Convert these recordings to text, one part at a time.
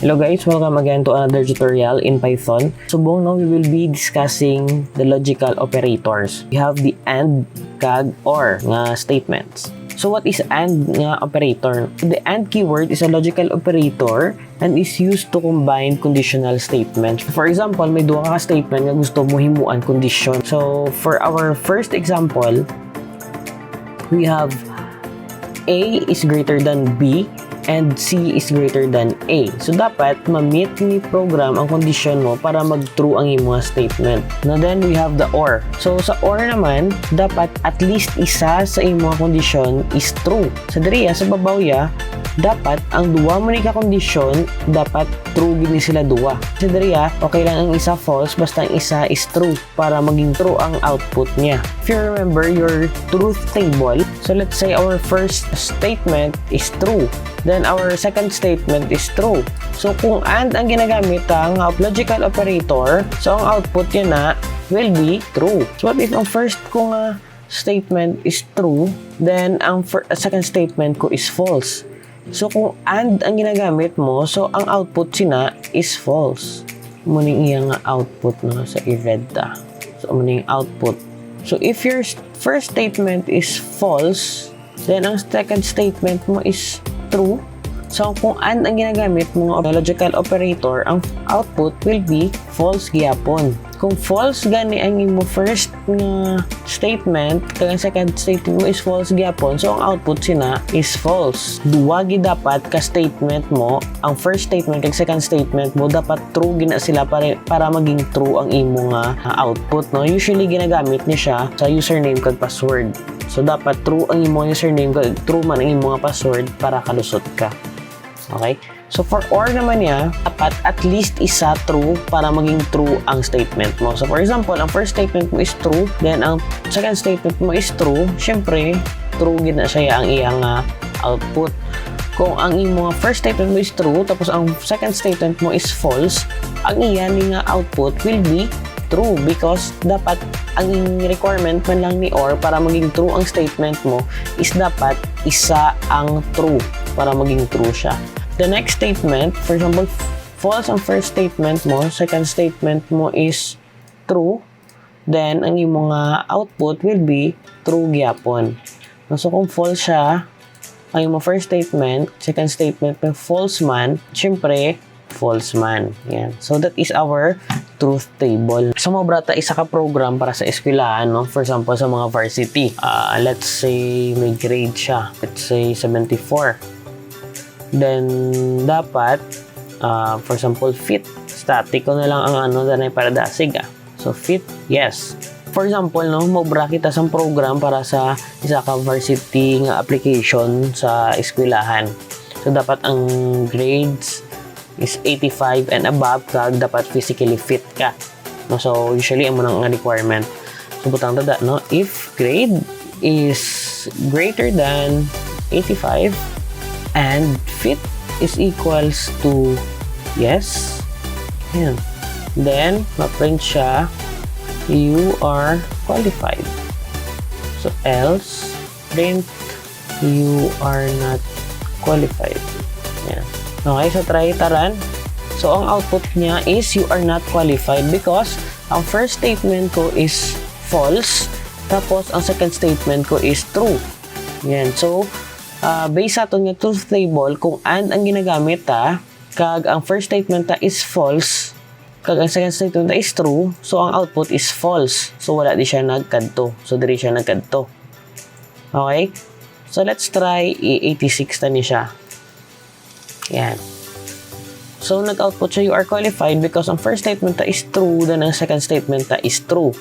Hello guys, welcome again to another tutorial in Python. So now we will be discussing the logical operators. We have the AND, CAG, OR nga statements. So what is AND nga operator? The AND keyword is a logical operator and is used to combine conditional statements. For example, may duha ka statement nga gusto mo himuan condition. So for our first example, we have A is greater than B and C is greater than A. So, dapat ma-meet ni program ang condition mo para mag-true ang iyong mga statement. Now, then we have the OR. So, sa OR naman, dapat at least isa sa iyong mga condition is true. Sa diriya, sa babawya, dapat ang duwa mo ni ka-condition, dapat true gini sila duwa. Sa diriya, okay lang ang isa false, basta ang isa is true para maging true ang output niya. If you remember your truth table, so let's say our first statement is true. Then our second statement is true. So kung AND ang ginagamit ang logical operator, so ang output niya na will be true. So what if ang first kong statement is true, then ang second statement ko is false. So kung AND ang ginagamit mo, so ang output sina is false. Muning iyang output no sa i-read ta. So muning output. So if your first statement is false, then ang second statement mo is true. So, kung AND ang ginagamit mo ng logical operator, ang output will be false gyapon. Kung false gani ang imo first nga statement, kag ang second statement mo is false gyapon, so ang output sina is false. Duwa gid dapat ka statement mo, ang first statement kag second statement mo dapat true gina sila para maging true ang imo nga output, no? Usually ginagamit ni siya sa username kag password. So, dapat true ang imo username, true man ang imo nga password para kalusot ka. Okay? So, for OR naman niya, dapat at least isa true para maging true ang statement mo. So, for example, ang first statement mo is true, then ang second statement mo is true, syempre, true gid na siya ang iyang output. Kung ang imo first statement mo is true, tapos ang second statement mo is false, ang iyan nga output will be true because dapat ang requirement man lang ni OR para maging true ang statement mo is dapat isa ang true para maging true siya. The next statement, for example, false ang first statement mo, second statement mo is true, then ang iyong mga output will be true gyapon. So kung false siya, ang iyong first statement, second statement may false man, syempre false man. Yan. So that is our truth table. So mga brata, isa ka program para sa eskwelahan, no? For example, sa mga varsity. Let's say may grade siya. Let's say 74. Then dapat, for example, fit. Static ko na lang ang danay para dasig. So fit, yes. For example, no, mobra kita sa program para sa isa ka varsity nga application sa eskwelahan. So dapat ang grades is 85 and above, kag dapat physically fit ka. No, so usually amo nang requirement. So butang tada, no, if grade is greater than 85 and fit is equals to yes, yan, then ma-print siya you are qualified. So else print you are not qualified. Yan. Okay, so try taran. So ang output niya is you are not qualified because ang first statement ko is false, tapos ang second statement ko is true. Yan. So based sa aton nga truth table, kung AND ang ginagamit kag ang first statement is false, kag ang second statement is true, so ang output is false. So wala di siya nagkadto. So diri siya nagkadto. Okay? So let's try 86 ta ni siya. Yan. So nag-output siya you are qualified because ang first statement is true, then ang second statement is true.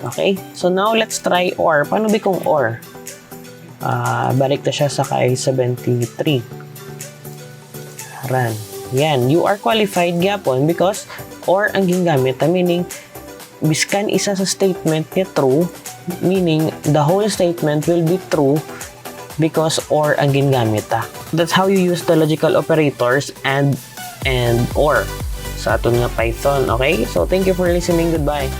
Okay? So now let's try OR. Paano ba kung OR? Balik na siya sa kay 73. Run. Yan. You are qualified gyapon because OR ang gingamit. Meaning, biskan isa sa statement niya true, meaning the whole statement will be true because OR ang gingamit. That's how you use the logical operators and OR sa aton nga Python. Okay? So, thank you for listening. Goodbye.